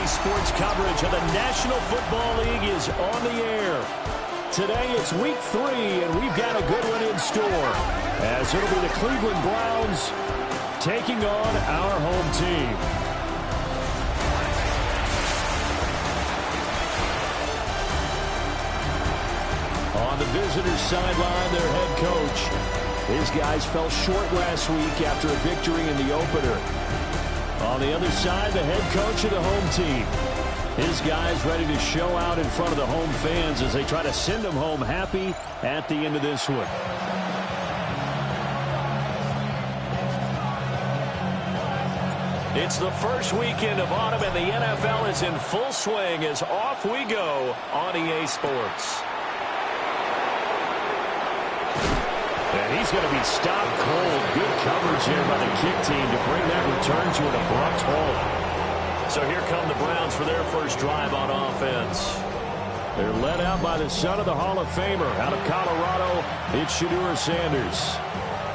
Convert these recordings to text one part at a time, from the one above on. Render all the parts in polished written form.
Sports coverage of the National Football League is on the air. Today it's week 3, and we've got a good one in store, as it'll be the Cleveland Browns taking on our home team. On the visitors' sideline, their head coach. His guys fell short last week after a victory in the opener. On the other side, the head coach of the home team. His guys ready to show out in front of the home fans as they try to send them home happy at the end of this one. It's the first weekend of autumn, and the NFL is in full swing as off we go on EA Sports. And he's going to be stopped cold. Good coverage here by the kick team to bring that return to an abrupt halt. So here come the Browns for their first drive on offense. They're led out by the son of the Hall of Famer out of Colorado. It's Shedeur Sanders.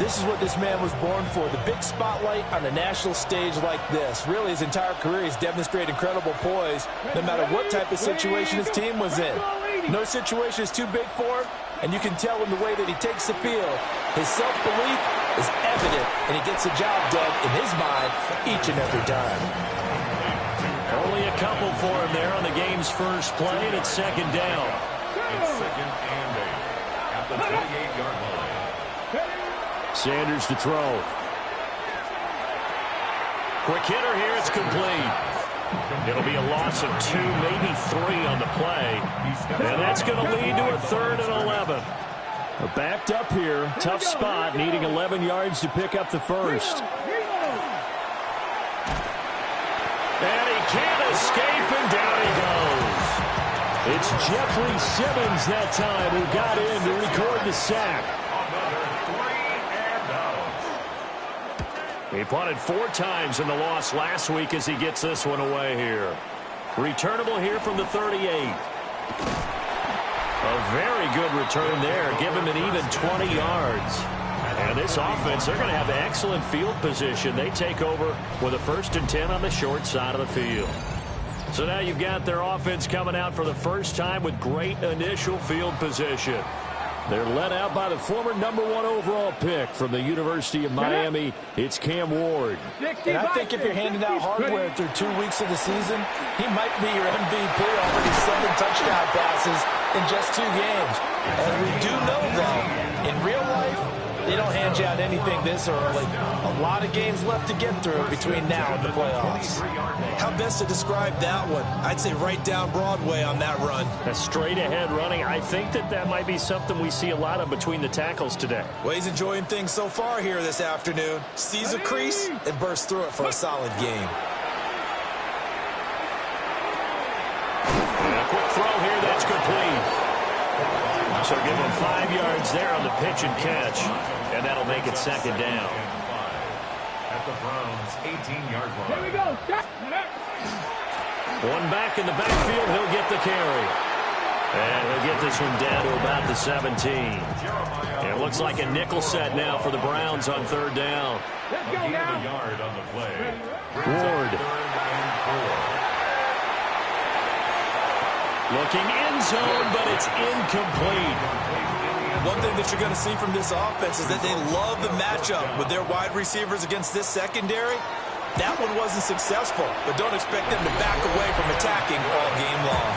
This is what this man was born for, the big spotlight on the national stage like this. Really, his entire career, he's demonstrated incredible poise, no matter what type of situation his team was in. No situation is too big for him, and you can tell in the way that he takes the field. His self-belief is evident, and he gets the job done in his mind each and every time. Only a couple for him there on the game's first play, and it's second down. It's second and 8 at the 28-yard line. Sanders to throw. Quick hitter here, it's complete. It'll be a loss of 2, maybe 3 on the play. And that's going to lead to a 3rd and 11. We're backed up here. Tough spot, needing 11 yards to pick up the first. And he can't escape, and down he goes. It's Jeffrey Simmons that time who got in to record the sack. He punted 4 times in the loss last week as he gets this one away here. Returnable here from the 38. A very good return there. Give him an even 20 yards. And this offense, they're going to have excellent field position. They take over with a 1st and 10 on the short side of the field. So now you've got their offense coming out for the first time with great initial field position. They're led out by the former #1 overall pick from the University of Miami. It's Cam Ward. And I think if you're handing out hardware through 2 weeks of the season, he might be your MVP. Already 7 touchdown passes in just 2 games. And we do know, though, in real life, they don't hand you out anything this early. A lot of games left to get through between now and the playoffs. How best to describe that one? I'd say right down Broadway on that run. A straight-ahead running. I think that might be something we see a lot of between the tackles today. Well, he's enjoying things so far here this afternoon. Sees a crease and bursts through it for a solid game. And a quick throw here. That's complete. So give him 5 yards there on the pitch and catch. And that'll make it second down. At the Browns' 18-yard line. Here we go. One back in the backfield. He'll get the carry. And he'll get this one down to about the 17. And it looks like a nickel set now for the Browns on 3rd down. Let's go now. A yard on the play. Ward. 3rd and 4. Looking end zone, but it's incomplete. One thing that you're going to see from this offense is that they love the matchup with their wide receivers against this secondary. That one wasn't successful, but don't expect them to back away from attacking all game long.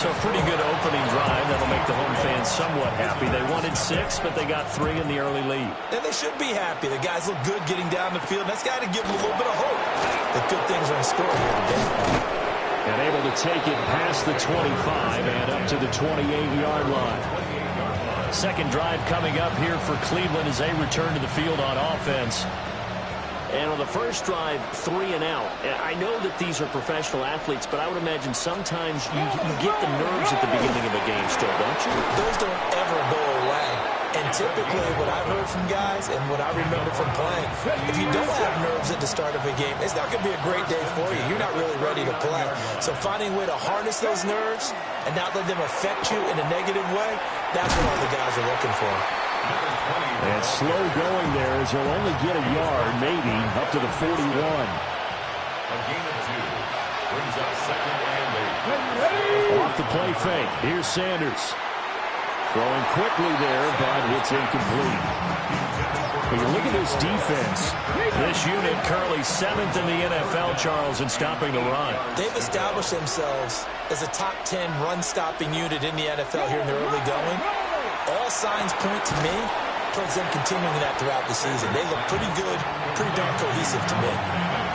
So a pretty good opening drive. That'll make the home fans somewhat happy. They wanted 6, but they got 3 in the early lead. And they should be happy. The guys look good getting down the field. That's got to give them a little bit of hope that good things are in store here today. And able to take it past the 25 and up to the 28-yard line. Second drive coming up here for Cleveland as they return to the field on offense. And on the first drive, 3 and out. I know that these are professional athletes, but I would imagine sometimes you get the nerves at the beginning of a game still, don't you? Those don't ever go away. And typically what I've heard from guys and what I remember from playing, if you don't have nerves at the start of a game, it's not going to be a great day for you. You're not really ready to play. So finding a way to harness those nerves and not let them affect you in a negative way, that's what all the guys are looking for. And slow going there as he'll only get a yard, maybe, up to the 41. A gain of 2. the play fake. Here's Sanders. Throwing quickly there, but it's incomplete. When you look at this defense, this unit currently 7th in the NFL, Charles, in stopping the run. They've established themselves as a top 10 run-stopping unit in the NFL here in the early going. All signs point to me towards them continuing that throughout the season. They look pretty good, pretty darn cohesive to me.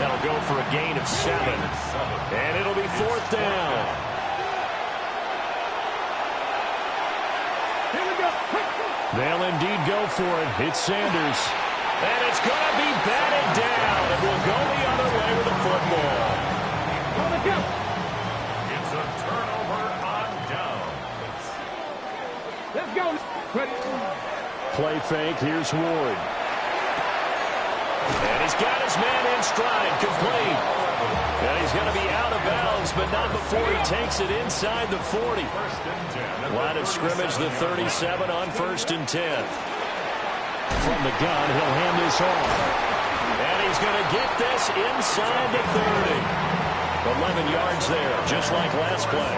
That'll go for a gain of 7. And it'll be 4th down. They'll indeed go for it. It's Sanders. And it's going to be batted down. It will go the other way with the football. It's a turnover on downs. Let's go. Play fake. Here's Ward. And he's got his man in stride. Complete. And he's going to be out of bounds, but not before he takes it inside the 40. Line of scrimmage, the 37 on 1st and 10. From the gun, he'll hand this off. And he's going to get this inside the 30. 11 yards there, just like last play.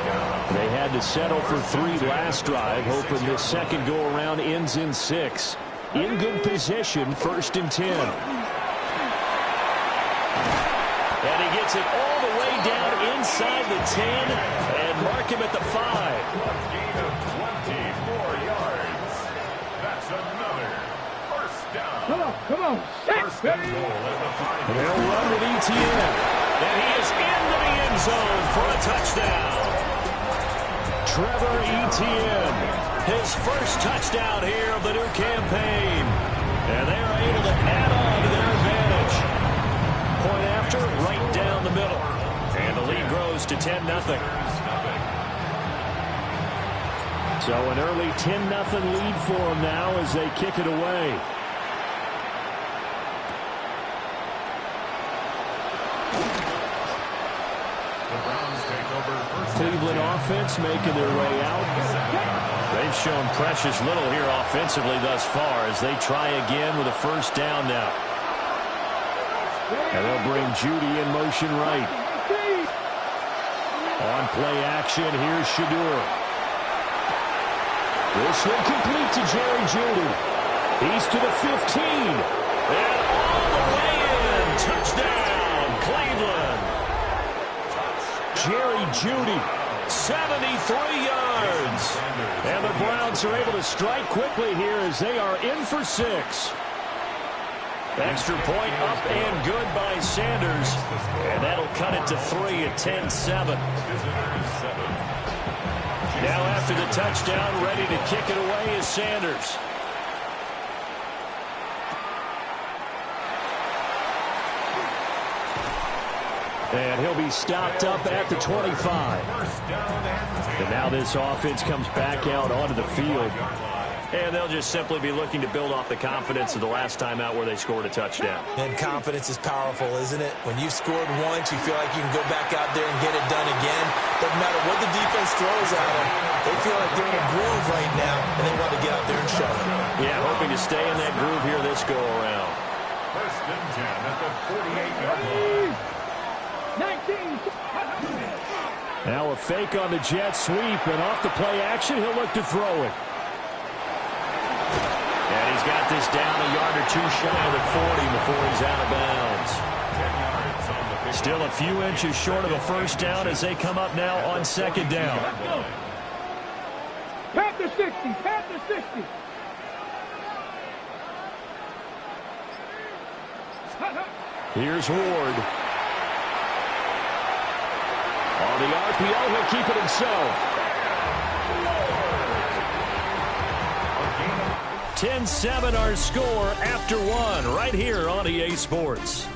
They had to settle for 3 last drive, hoping this second go-around ends in 6. In good position, 1st and 10. And he gets it all the way down inside the 10 and mark him at the 5. A gain of 24 yards. That's another first down. Come on. First and goal at the 5. And they'll run with ETN. And he is into the end zone for a touchdown. Trevor Etienne, his first touchdown here of the new campaign. And they are able to add on to their advantage. Point after, right down the middle. And the lead grows to 10-0. So an early 10-0 lead for them now as they kick it away. The Browns take over first. Cleveland offense making their way out. They've shown precious little here offensively thus far as they try again with a first down now. And they'll bring Judy in motion right. On play action, here's Shadur. This one complete to Jerry Judy. He's to the 15. And all the way in. Touchdown, Cleveland. Jerry Judy, 73 yards. And the Browns are able to strike quickly here as they are in for 6. Extra point up and good by Sanders. And that'll cut it to 3 at 10-7. Now after the touchdown, ready to kick it away is Sanders. And he'll be stopped up at the 25. And now this offense comes back out onto the field. And they'll just simply be looking to build off the confidence of the last time out where they scored a touchdown. And confidence is powerful, isn't it? When you've scored once, you feel like you can go back out there and get it done again. Doesn't matter what the defense throws at them. They feel like they're in a groove right now, and they want to get out there and show it. Yeah, hoping to stay in that groove here this go-around. First and 10 at the 48-yard line. 19. Now a fake on the jet sweep, and off the play action, he'll look to throw it. And he's got this down a yard or 2 shy of the 40 before he's out of bounds. 10 yards on the 50. Still a few inches short of a first down as they come up now on second down. Pat the 60. Pat the 60. Here's Ward. On the RPO, he'll keep it himself. 10-7 our score after 1 right here on EA Sports.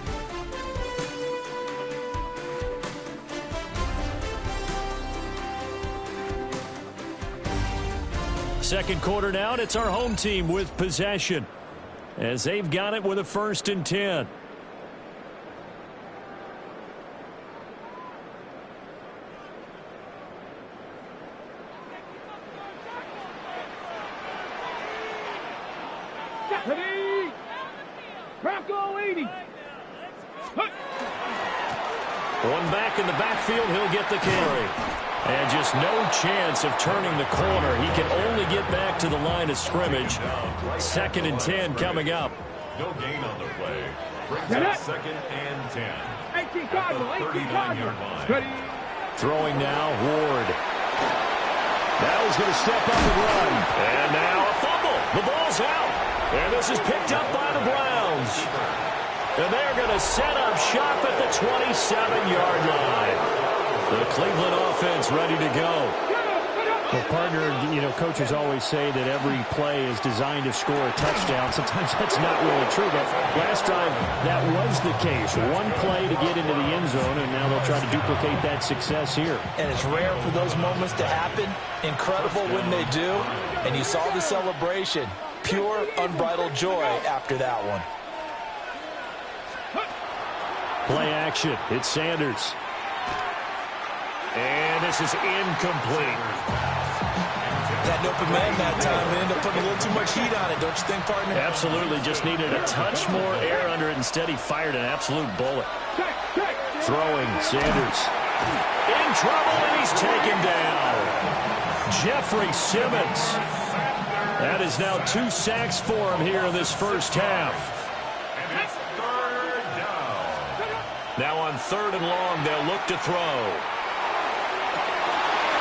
Second quarter now, and it's our home team with possession as they've got it with a 1st and 10. Ready? Bronco 80. One back in the backfield, he'll get the carry. And just no chance of turning the corner. He can only get back to the line of scrimmage. 2nd and 10 coming up. No gain on the play. Brings up 2nd and 10. 18 Cardinal, 39-yard line. Ready. Throwing now, Ward. Now he's going to step up and run. And now a fumble. The ball's out. And this is picked up by the Browns. And they're going to set up shop at the 27-yard line. The Cleveland offense ready to go. Well, partner, coaches always say that every play is designed to score a touchdown. Sometimes that's not really true, but last drive, that was the case. One play to get into the end zone, and now they'll try to duplicate that success here. And it's rare for those moments to happen. Incredible when they do. And you saw the celebration. Pure, unbridled joy after that one. Play action. It's Sanders. And this is incomplete. That open man that time ended up putting a little too much heat on it, don't you think, partner? Absolutely. Just needed a touch more air under it. Instead, he fired an absolute bullet. Throwing, Sanders. In trouble, and he's taken down. Jeffrey Simmons. That is now 2 sacks for him here in this first half. And it's 3rd down. Now on 3rd and long, they'll look to throw.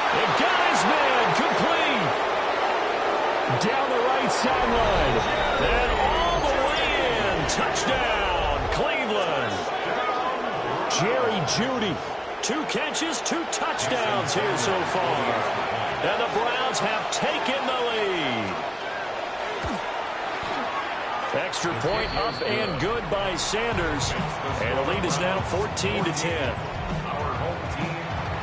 They got his man complete. Down the right sideline. And all the way in. Touchdown, Cleveland. Jerry Jeudy. 2 catches, 2 touchdowns here so far. And the Browns have taken the lead. Extra point up and good by Sanders. And the lead is now 14-10. Our home team,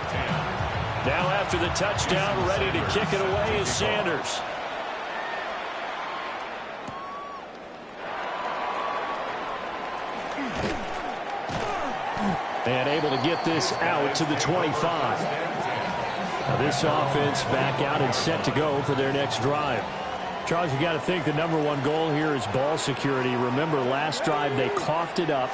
10. Now after the touchdown, ready to kick it away is Sanders. And able to get this out to the 25. Now this offense back out and set to go for their next drive. Charles, you got to think the #1 goal here is ball security. Remember, last drive they coughed it up.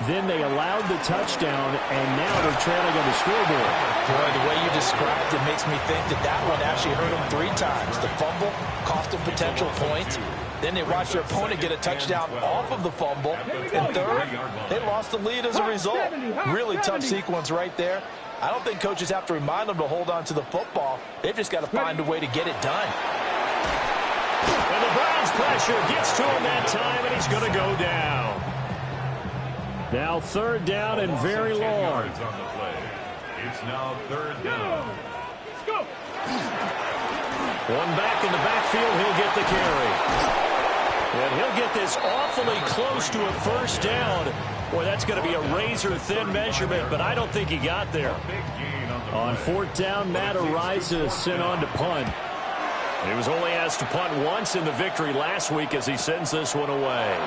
Then they allowed the touchdown, and now they're trailing on the scoreboard. Boy, the way you described it makes me think that one actually hurt them 3 times. The fumble cost them potential points. Then they watched their opponent get a touchdown off of the fumble. And third, they lost the lead as a result. Really tough sequence right there. I don't think coaches have to remind them to hold on to the football. They've just got to find a way to get it done. And the Browns pressure gets to him that time, and he's going to go down. Now 3rd down and very long. Yards on the play. It's now 3rd down. One back in the backfield, he'll get the carry. And he'll get this awfully close to a first down. Boy, that's going to be a razor-thin measurement, but I don't think he got there. Big gain on the On play. 4th down, Matt Araiza sent on to punt. He was only asked to punt once in the victory last week as he sends this one away.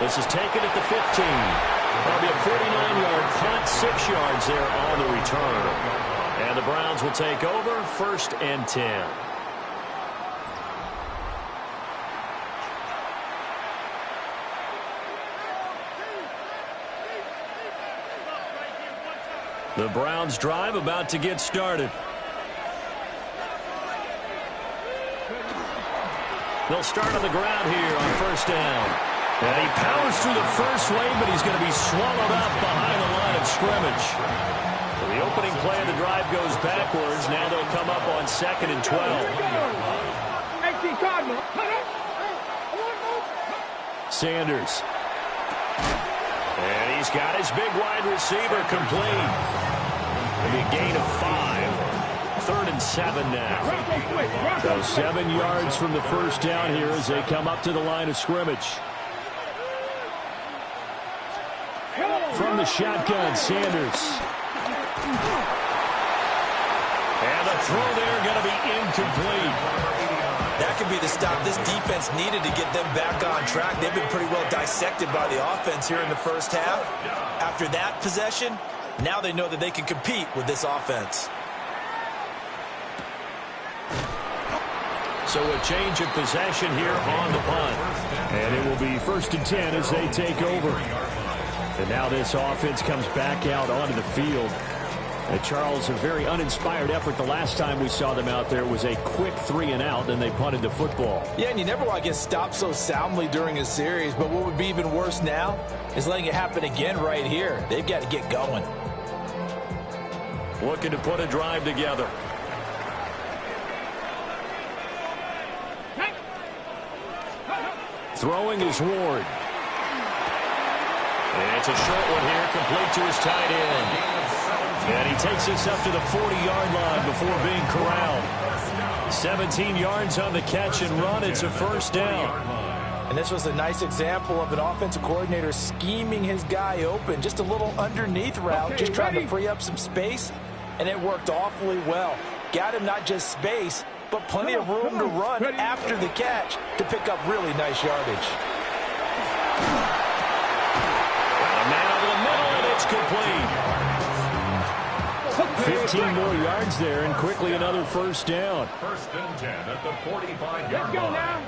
This is taken at the 15. That'll be a 49-yard punt, 6 yards there on the return. And the Browns will take over, 1st and 10. The Browns drive about to get started. They'll start on the ground here on 1st down. And he powers through the first wave, but he's going to be swallowed up behind the line of scrimmage. So the opening play of the drive goes backwards. Now they'll come up on 2nd and 12. Sanders. And he's got his big wide receiver complete. It'll be a gain of 5. 3rd and 7 now. So 7 yards from the first down here as they come up to the line of scrimmage. From the shotgun, Sanders. And the throw there going to be incomplete. That could be the stop this defense needed to get them back on track. They've been pretty well dissected by the offense here in the first half. After that possession, now they know that they can compete with this offense. So a change of possession here on the punt. And it will be 1st and 10 as they take over. And now this offense comes back out onto the field. Charles, a very uninspired effort. The last time we saw them out there was a quick 3-and-out, and they punted the football. Yeah, and you never want to get stopped so soundly during a series, but what would be even worse now is letting it happen again right here. They've got to get going. Looking to put a drive together. Throwing is Ward. And it's a short one here, complete to his tight end. And he takes this up to the 40-yard line before being corralled. 17 yards on the catch and run. It's a first down. And this was a nice example of an offensive coordinator scheming his guy open. Just a little underneath route, just trying to free up some space. And it worked awfully well. Got him not just space, but plenty of room to run after the catch to pick up really nice yardage. A man over the middle, and it's complete. 15 more yards there, and quickly another first down. First and 10 at the 45-yard line.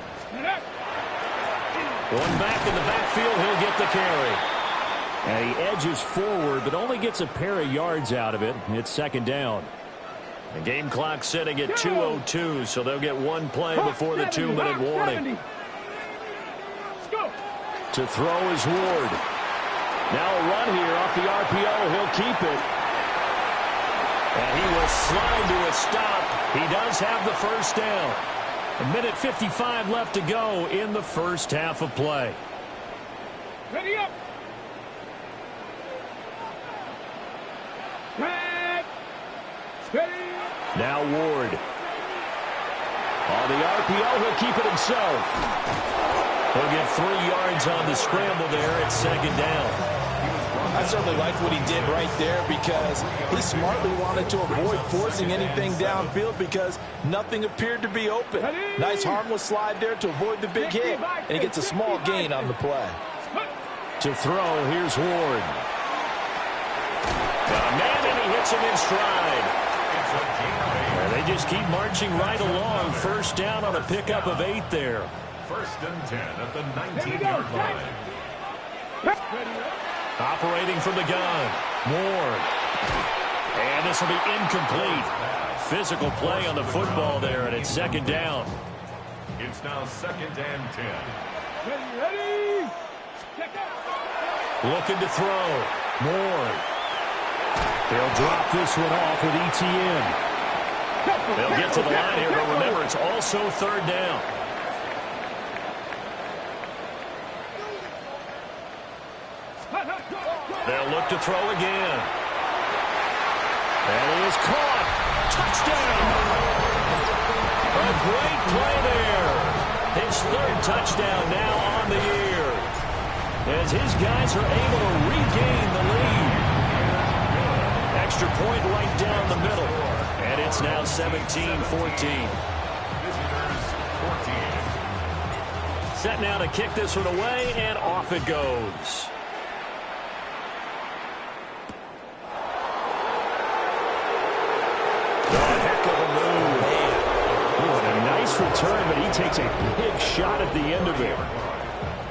One back in the backfield, he'll get the carry. And he edges forward, but only gets a pair of yards out of it. It's second down. The game clock sitting at 2:02, so they'll get one play before the 2-minute warning. To throw is Ward. Now a run here off the RPO. He'll keep it. And he will slide to a stop. He does have the first down. 1:55 left to go in the first half of play. Ready up. Now Ward. On the RPO, he'll keep it himself. He'll get 3 yards on the scramble there at second down. I certainly like what he did right there because he smartly wanted to avoid forcing anything downfield because nothing appeared to be open. Nice harmless slide there to avoid the big hit, and he gets a small gain on the play. To throw, here's Ward. Got a man, and he hits him in stride. And they just keep marching right along. First down on a pickup of 8 there. First and 10 at the 19-yard line. Operating from the gun, Ward. And this will be incomplete. Physical play on the football there, and it's second down. It's now second and 10. Ready. Looking to throw, Ward. They'll drop this one off with ETN. They'll get to the line here, but remember, it's also third down. They'll look to throw again. And he is caught. Touchdown! A great play there. His third touchdown now on the year. As his guys are able to regain the lead. Extra point right down the middle. And it's now 17-14. Set now to kick this one away, and off it goes. Return, but he takes a big shot at the end of it.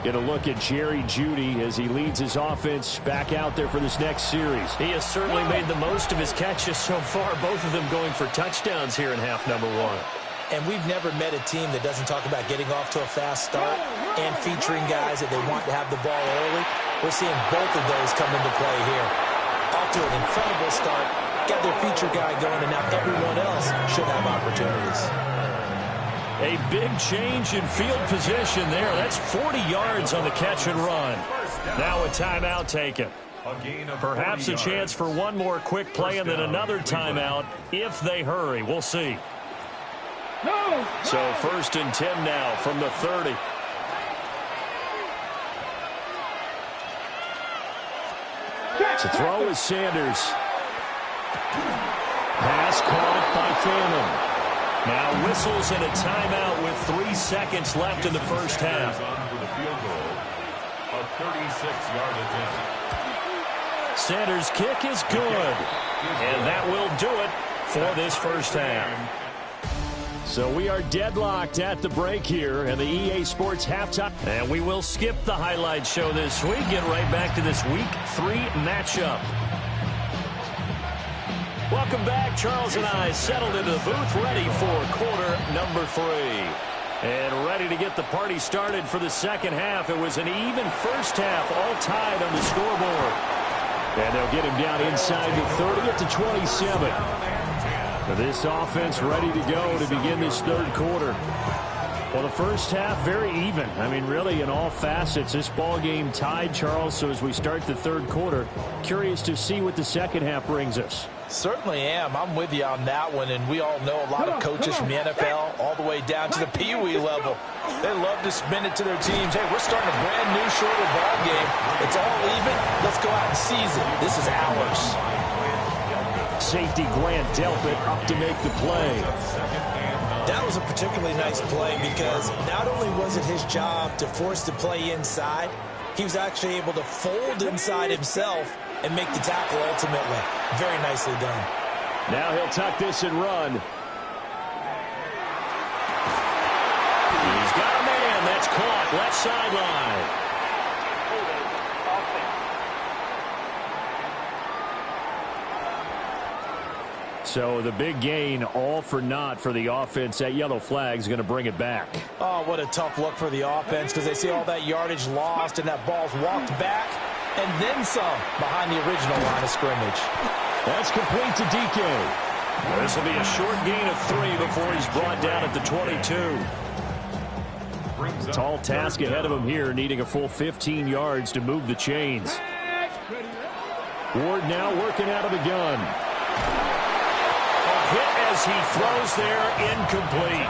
Get a look at Jerry Jeudy as he leads his offense back out there for this next series. He has certainly made the most of his catches so far, both of them going for touchdowns here in half number 1. And we've never met a team that doesn't talk about getting off to a fast start and featuring guys that they want to have the ball early. We're seeing both of those come into play here. Off to an incredible start, got their feature guy going, and now everyone else should have opportunities. A big change in field position there. That's 40 yards on the catch and run. Now a timeout taken. Perhaps a chance for one more quick play and then another timeout if they hurry. We'll see. So first and 10 now from the 30. To throw is Sanders. Pass caught by Phantom. Now whistles and a timeout with 3 seconds left in the first half. For the field goal, a 36-yard attempt. Sanders' kick is good. And that will do it for this first half. So we are deadlocked at the break here, and the EA Sports halftime. And we will skip the highlight show this week. Get right back to this Week 3 matchup. Welcome back. Charles and I settled into the booth, ready for quarter number 3. And ready to get the party started for the second half. It was an even first half, all tied on the scoreboard. And they'll get him down inside the 30 to 27. This offense ready to go to begin this third quarter. Well, the first half, very even. I mean, really, in all facets, this ball game tied, Charles. So as we start the third quarter, curious to see what the second half brings us. Certainly am. I'm with you on that one, and we all know a lot of coaches from the NFL all the way down to the Pee Wee level. They love to spin it to their teams. Hey, we're starting a brand new shorter ball game. It's all even. Let's go out and seize it. This is ours. Safety Grant Delpit up to make the play. That was a particularly nice play because not only was it his job to force the play inside, he was actually able to fold inside himself and make the tackle ultimately. Very nicely done. Now he'll tuck this and run. He's got a man. That's caught. Left sideline. So the big gain, all for naught for the offense. That yellow flag is going to bring it back. Oh, what a tough look for the offense because they see all that yardage lost and that ball's walked back and then some behind the original line of scrimmage. That's complete to DK. This will be a short gain of 3 before he's brought down at the 22. Tall task ahead of him here, needing a full 15 yards to move the chains. Ward now working out of the gun. Hit as he throws there, incomplete.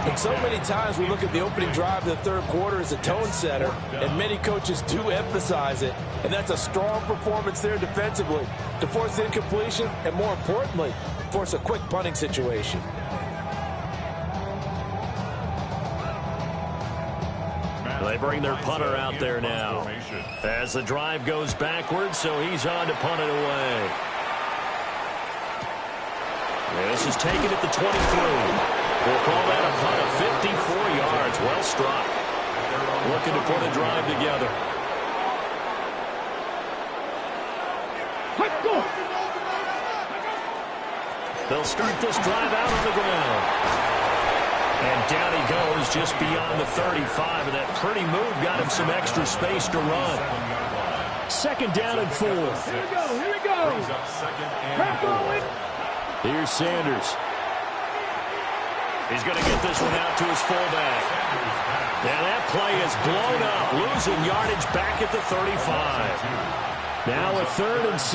And so many times we look at the opening drive of the third quarter as a tone setter, and many coaches do emphasize it. And that's a strong performance there defensively to force the incompletion and, more importantly, force a quick punting situation. They bring their punter out there now as the drive goes backwards, so he's on to punt it away. This is taken at the 23. We'll call that a punt of 54 yards. Well struck. Looking to put a drive together. Let's go. They'll start this drive out on the ground. And down he goes just beyond the 35. And that pretty move got him some extra space to run. Second down and 4. Here we go. Here we go. Back going. Here's Sanders. He's going to get this one out to his fullback. Now that play is blown up, losing yardage back at the 35. Now a 3rd and 6.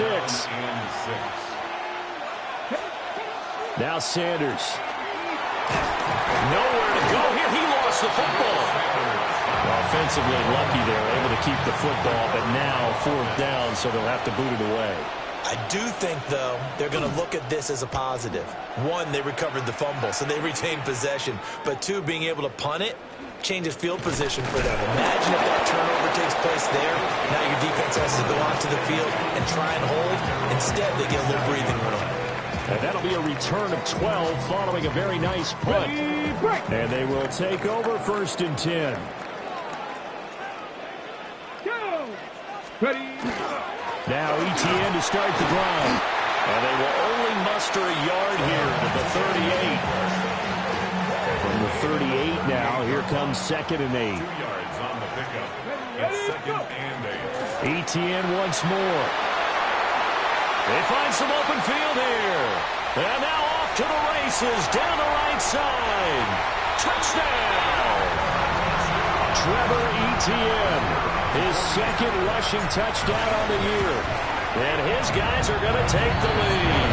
Now Sanders. Nowhere to go here. He lost the football. Offensively lucky they're able to keep the football, but now 4th down, so they'll have to boot it away. I do think, though, they're going to look at this as a positive. 1, they recovered the fumble, so they retained possession. But 2, being able to punt it changes field position for them. Imagine if that turnover takes place there. Now your defense has to go onto the field and try and hold. Instead, they get a little breathing room. And that'll be a return of 12 following a very nice punt. And they will take over 1st and 10. Go. Ready. Now ETN to start the drive. And they will only muster a yard here at the 38. From the 38 now, here comes 2nd and 8. 2 yards on the pickup. It's 2nd and 8. ETN once more. They find some open field here. And now off to the races down the right side. Touchdown! Trevor Etienne. His 2nd rushing touchdown on the year. And his guys are going to take the lead.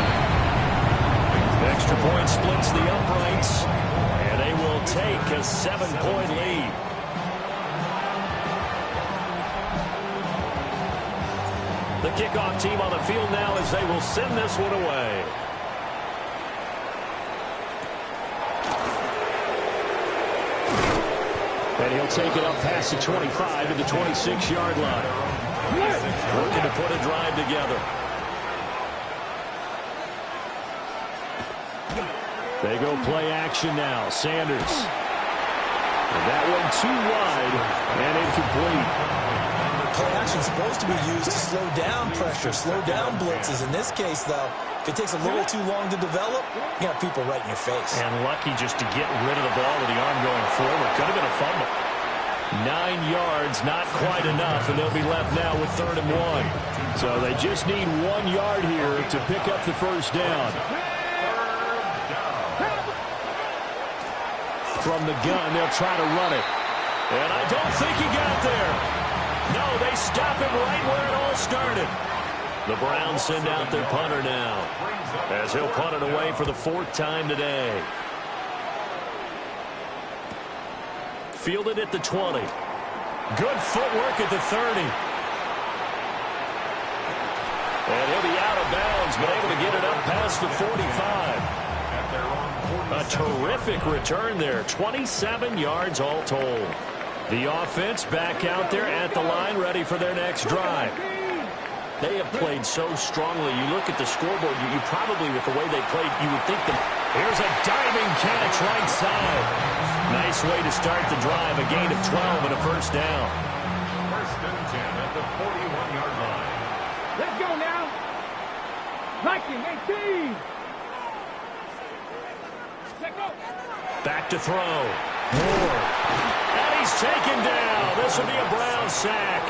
Extra point splits the uprights. And they will take a 7-point lead. The kickoff team on the field now as they will send this one away. And he'll take it up past the 25 to the 26-yard line. Working to put a drive together. They go play action now. Sanders. And that one too wide and incomplete. Play action is supposed to be used to slow down pressure, slow down blitzes. In this case, though, If it takes a little too long to develop, you got people right in your face. And lucky just to get rid of the ball with the arm going forward. Could have been a fumble. 9 yards, not quite enough, and they'll be left now with 3rd and 1. So they just need 1 yard here to pick up the first down. From the gun, they'll try to run it. And I don't think he got there. No, they stop him right where it all started. The Browns send out their punter now, as he'll punt it away for the 4th time today. Fielded at the 20. Good footwork at the 30. And he'll be out of bounds, but able to get it up past the 45. A terrific return there. 27 yards all told. The offense back out there at the line, ready for their next drive. They have played so strongly. You look at the scoreboard, you probably, with the way they played, you would think that. Here's a diving catch right side. Nice way to start the drive. A gain of 12 and a first down. 1st and 10 at the 41-yard line. Let's go now. Viking 18. Let's go. Back to throw. Moore. And he's taken down. This will be a Brown sack.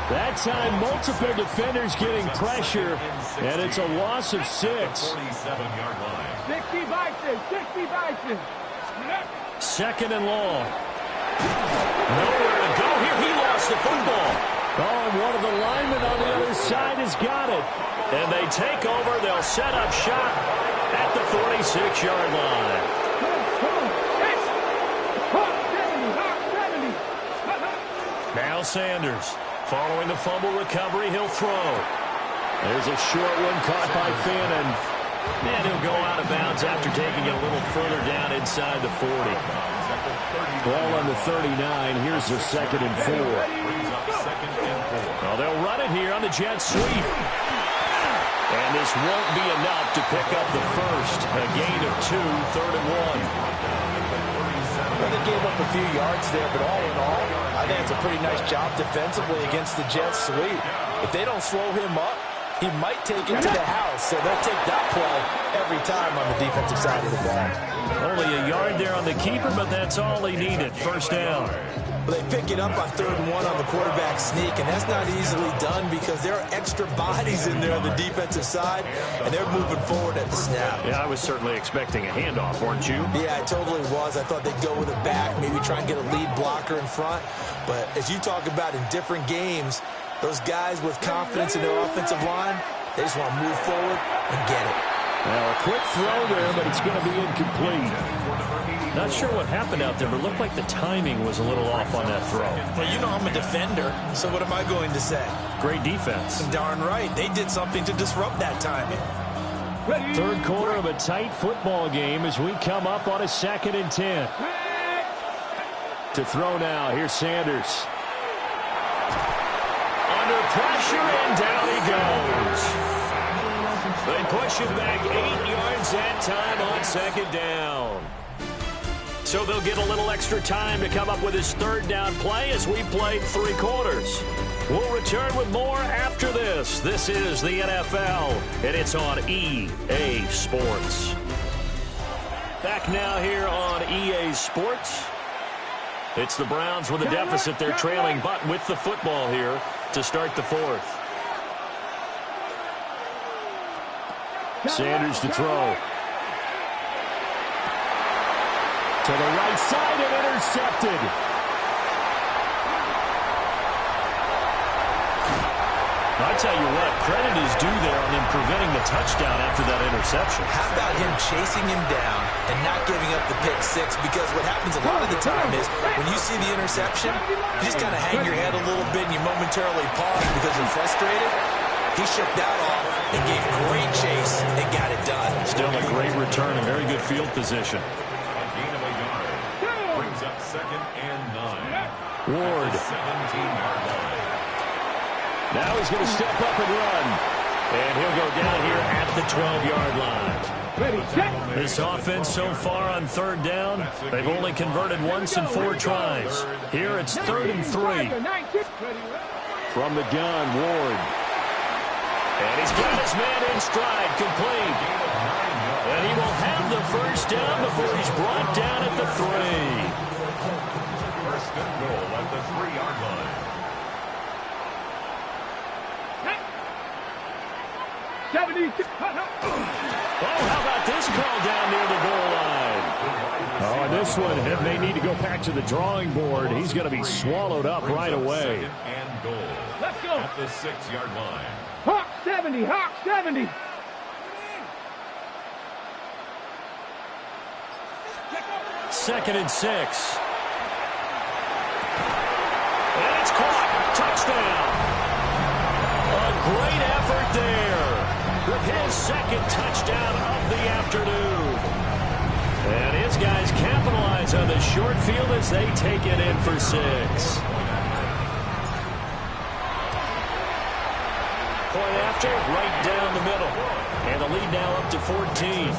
That time, multiple defenders getting pressure, and it's a loss of 6. 47-yard line. 60 Bison. 60 Bison. 2nd and long. Nowhere to go here. He lost the football. Oh, and one of the linemen on the other side has got it. And they take over. They'll set up shop at the 46-yard line. Now Sanders. Following the fumble recovery, he'll throw. There's a short one caught by Fannin. And he'll go out of bounds after taking it a little further down inside the 40. Ball on the 39. Here's the 2nd and 4. Well, they'll run it here on the jet sweep. And this won't be enough to pick up the first. A gain of 2, 3rd and 1. Well, they gave up a few yards there, but all in all, I think it's a pretty nice job defensively against the jet sweep. If they don't slow him up, he might take it to the house. So they'll take that play every time on the defensive side of the ball. Only a yard there on the keeper, but that's all they needed. First down. Well, they pick it up on 3rd and 1 on the quarterback sneak, and that's not easily done because there are extra bodies in there on the defensive side, and they're moving forward at the snap. Yeah, I was certainly expecting a handoff, weren't you? Yeah, I totally was. I thought they'd go with a back, maybe try and get a lead blocker in front. But as you talk about in different games, those guys with confidence in their offensive line, they just want to move forward and get it. Well, a quick throw there, but it's going to be incomplete. Not sure what happened out there, but it looked like the timing was a little off on that throw. Well, you know I'm a defender, so what am I going to say? Great defense. Darn right. They did something to disrupt that timing. 3rd quarter of a tight football game as we come up on a 2nd and 10. To throw now, here's Sanders. Under pressure, and down he goes. They push him back 8 yards that time on 2nd down. So they'll get a little extra time to come up with his 3rd down play as we played 3 quarters. We'll return with more after this. This is the NFL, and it's on EA Sports. Back now here on EA Sports. It's the Browns with a deficit. They're trailing, but with the football here to start the 4th. Sanders to throw. To the right side and intercepted. I'll tell you what, credit is due there on him preventing the touchdown after that interception. How about him chasing him down and not giving up the pick 6? Because what happens a lot of the time is when you see the interception, you just kind of hang your head a little bit and you momentarily pause because you're frustrated. He shook that off and gave great chase and got it done. Still a great return and very good field position. Gain of a yard. Brings up 2nd and 9. Ward. 17-yard line. Now he's going to step up and run. And he'll go down here at the 12-yard line. This offense so far on 3rd down, they've only converted once in 4 tries. Here it's 3rd and 3. From the gun, Ward. And he's got his man in stride, complete. And he will have the first down before he's brought down at the 3. First and goal at the 3-yard line. 76. Oh, how about this call down near the goal line? Oh, and this one, it may need to go back to the drawing board. He's going to be swallowed up right away. Second and goal. Let's go. At the 6-yard line. Hawk 70. Hawk 70. Second and 6. And it's caught. Touchdown. A great effort there. With his second touchdown of the afternoon. And his guys capitalize on the short field as they take it in for 6. Point after, right down the middle. And the lead now up to 14.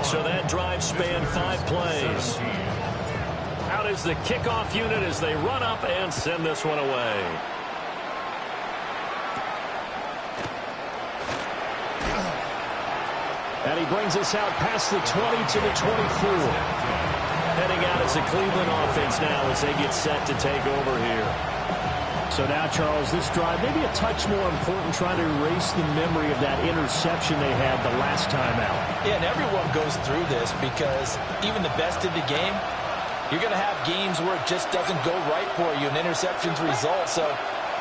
So that drive spanned 5 plays. Out is the kickoff unit as they run up and send this one away. And he brings us out past the 20 to the 24. Heading out as a Cleveland offense now as they get set to take over here. So now, Charles, this drive maybe a touch more important, trying to erase the memory of that interception they had the last time out. Yeah, and everyone goes through this because even the best in the game, you're going to have games where it just doesn't go right for you, and interceptions result. So,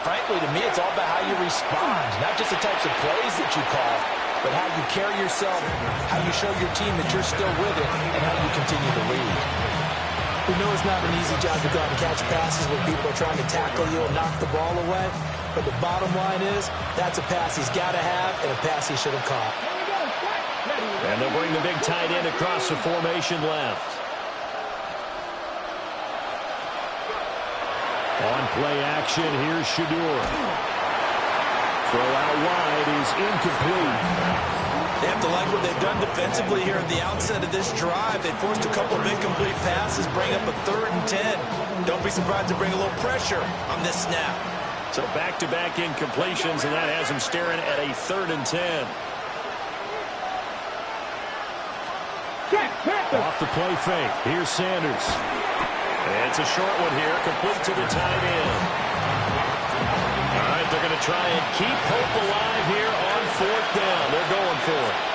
frankly, to me, it's all about how you respond, not just the types of plays that you call, but how you carry yourself, how you show your team that you're still with it, and how you continue to lead. We know it's not an easy job to go out and catch passes when people are trying to tackle you and knock the ball away. But the bottom line is, that's a pass he's got to have and a pass he should have caught. And they'll bring the big tight end across the formation left. On play action, here's Shedeur. Throw out wide is incomplete. They have to like what they've done defensively here at the outset of this drive. They forced a couple of incomplete passes, bring up a 3rd and 10. Don't be surprised to bring a little pressure on this snap. So back-to-back incompletions, and that has him staring at a 3rd and 10. Off the play fake. Here's Sanders. And it's a short one here, complete to the tight end. All right, they're going to try and keep hope alive here on 4th down. They're going for it.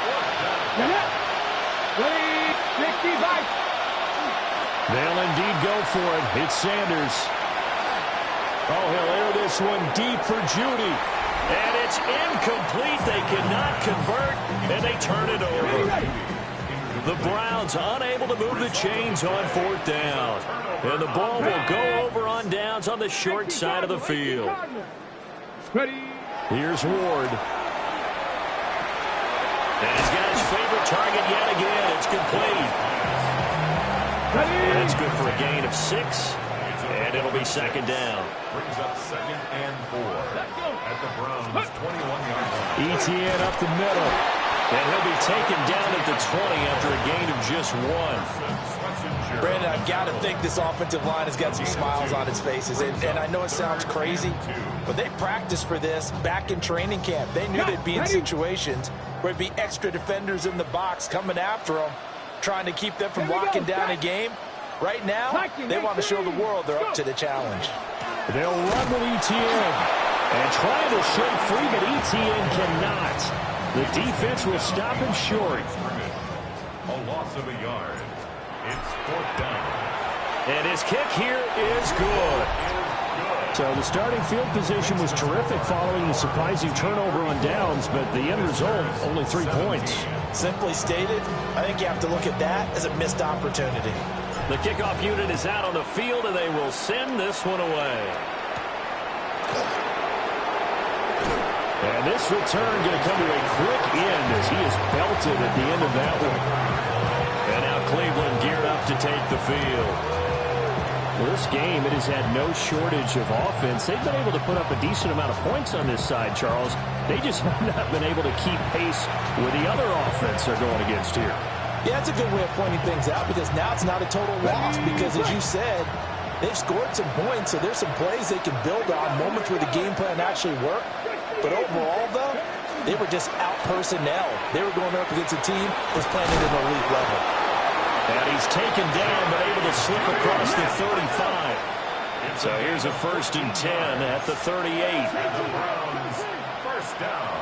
65. They'll indeed go for it. It's Sanders. Oh, he'll air this one deep for Judy. And it's incomplete. They cannot convert, and they turn it over. The Browns unable to move the chains on 4th down. And the ball will go over on downs on the short side of the field. Here's Ward. And he's got his favorite target yet again. It's complete. And that's good for a gain of 6. And it'll be 2nd down. Brings up 2nd and 4 at the Browns' 21-yard line. Etienne up the middle. And he'll be taken down at the 20 after a gain of just 1. Brandon, I've got to think this offensive line has got some smiles on its faces. And I know it sounds crazy, but they practiced for this back in training camp. They knew they'd be in situations where it'd be extra defenders in the box coming after them, trying to keep them from locking down a game. Right now, they want to show the world they're up to the challenge. They'll run with Etienne. And trying to shake free, but Etienne cannot. The defense will stop him short. A loss of a yard. It's 4th down. And his kick here is good. So the starting field position was terrific following the surprising turnover on downs, but the end result, only 3 points. Simply stated, I think you have to look at that as a missed opportunity. The kickoff unit is out on the field, and they will send this one away. And this return going to come to a quick end as he is belted at the end of that one. And now Cleveland geared up to take the field. Well, this game, it has had no shortage of offense. They've been able to put up a decent amount of points on this side, Charles. They just have not been able to keep pace with the other offense they're going against here. Yeah, that's a good way of pointing things out because now it's not a total loss because, as you said, they've scored some points, so there's some plays they can build on, moments where the game plan actually worked. But overall, though, they were just out-personnel. They were going up against a team that was playing at an elite level. And he's taken down, but able to slip across the 35. So here's a 1st and 10 at the 38. First down.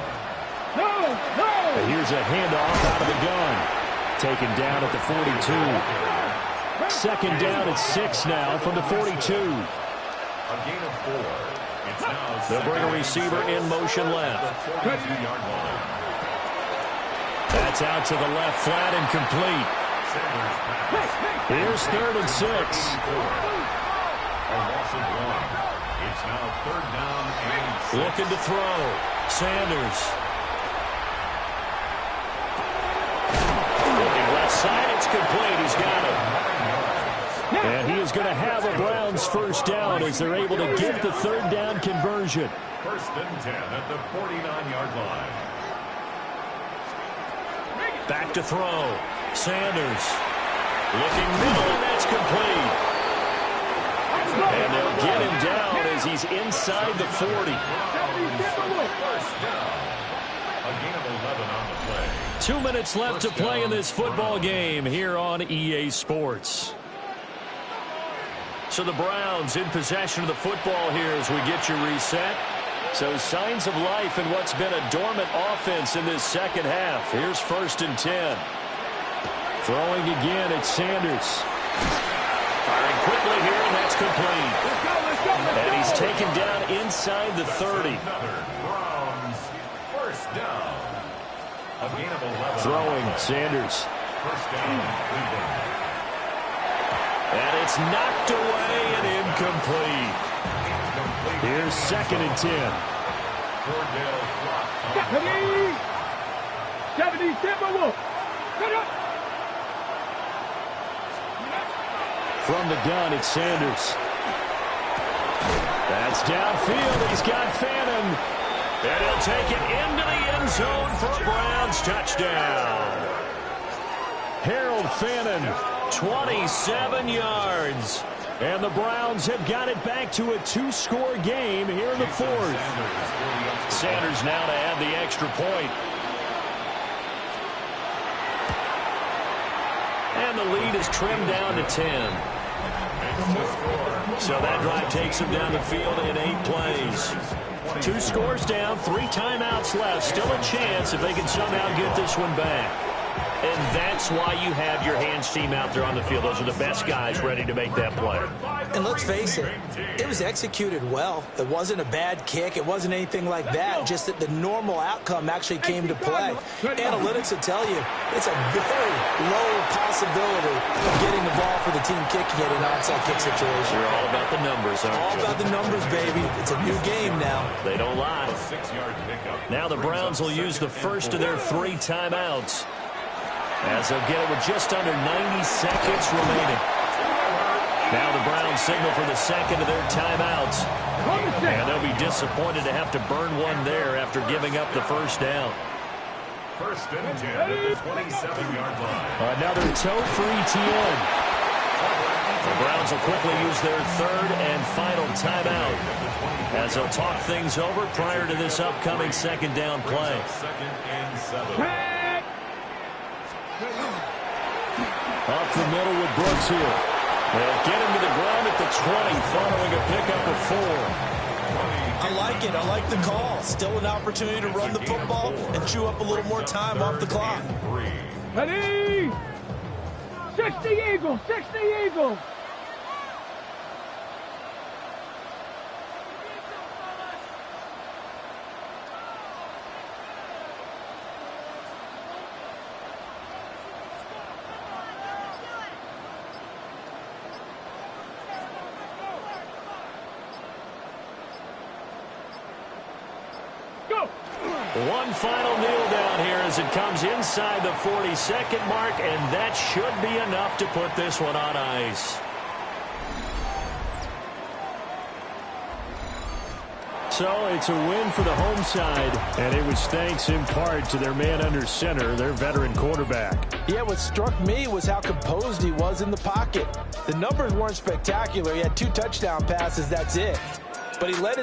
And here's a handoff out of the gun. Taken down at the 42. 2nd down at 6 now from the 42. A gain of 4. It's now They'll bring a receiver in motion left. 42-yard line. That's out to the left, flat and complete. Sanders pass. Here's 3rd and 6. A loss of 1. It's now 3rd down and 6. Looking to throw. Sanders. Looking left side. It's complete. He's got it. And he is going to have a Browns 1st down as they're able to get the 3rd down conversion. 1st and 10 at the 49-yard line. Back to throw. Sanders. Looking middle, and that's complete. And they'll get him down as he's inside the 40. First down. A gain of 11 on the play. 2 minutes left to play in this football game here on EA Sports. So the Browns in possession of the football here as we get you reset. So signs of life in what's been a dormant offense in this 2nd half. Here's 1st and 10. Throwing again at Sanders. Firing quickly here, and that's complete. And he's taken down inside the 30. Another Browns 1st down. A gain of 11. Throwing, Sanders. 1st down, Cleveland. And it's knocked away and incomplete. Here's 2nd and 10. Cordell Flott. 77. From the gun, it's Sanders. That's downfield. He's got Fannin. And he'll take it into the end zone for a Browns touchdown. Harold Fannin, 27 yards. And the Browns have got it back to a 2-score game here in the 4th. Sanders now to add the extra point. And the lead is trimmed down to 10. So that drive takes them down the field in 8 plays. 2 scores down, 3 timeouts left. Still a chance if they can somehow get this one back. And that's why you have your hands team out there on the field. Those are the best guys ready to make that play. And let's face it, it was executed well. It wasn't a bad kick. It wasn't anything like that. Just that the normal outcome actually came to play. Analytics will tell you it's a very low possibility of getting the ball for the team kicking it in an onside kick situation. You're all about the numbers, aren't you? All about the numbers, baby. It's a new game now. They don't lie. 6-yard pickup. Now the Browns will use the first of their 3 timeouts, as they'll get it with just under 90 seconds remaining. Now the Browns signal for the 2nd of their timeouts. And they'll be disappointed to have to burn one there after giving up the 1st down. 1st and 10 at the 27-yard line. Another toe for ETN. The Browns will quickly use their 3rd and final timeout as they'll talk things over prior to this upcoming 2nd down play. 2nd and 7. Up the middle with Brooks here. They'll get him to the ground at the 20 following a pickup of 4. I like it. I like the call. Still an opportunity to run the football and chew up a little more time off the clock. Ready? 60 Eagles, 60 Eagles. One final kneel down here as it comes inside the 42nd mark, and that should be enough to put this one on ice. So it's a win for the home side, and it was thanks in part to their man under center, their veteran quarterback. Yeah, what struck me was how composed he was in the pocket. The numbers weren't spectacular. He had 2 touchdown passes, that's it. But he led his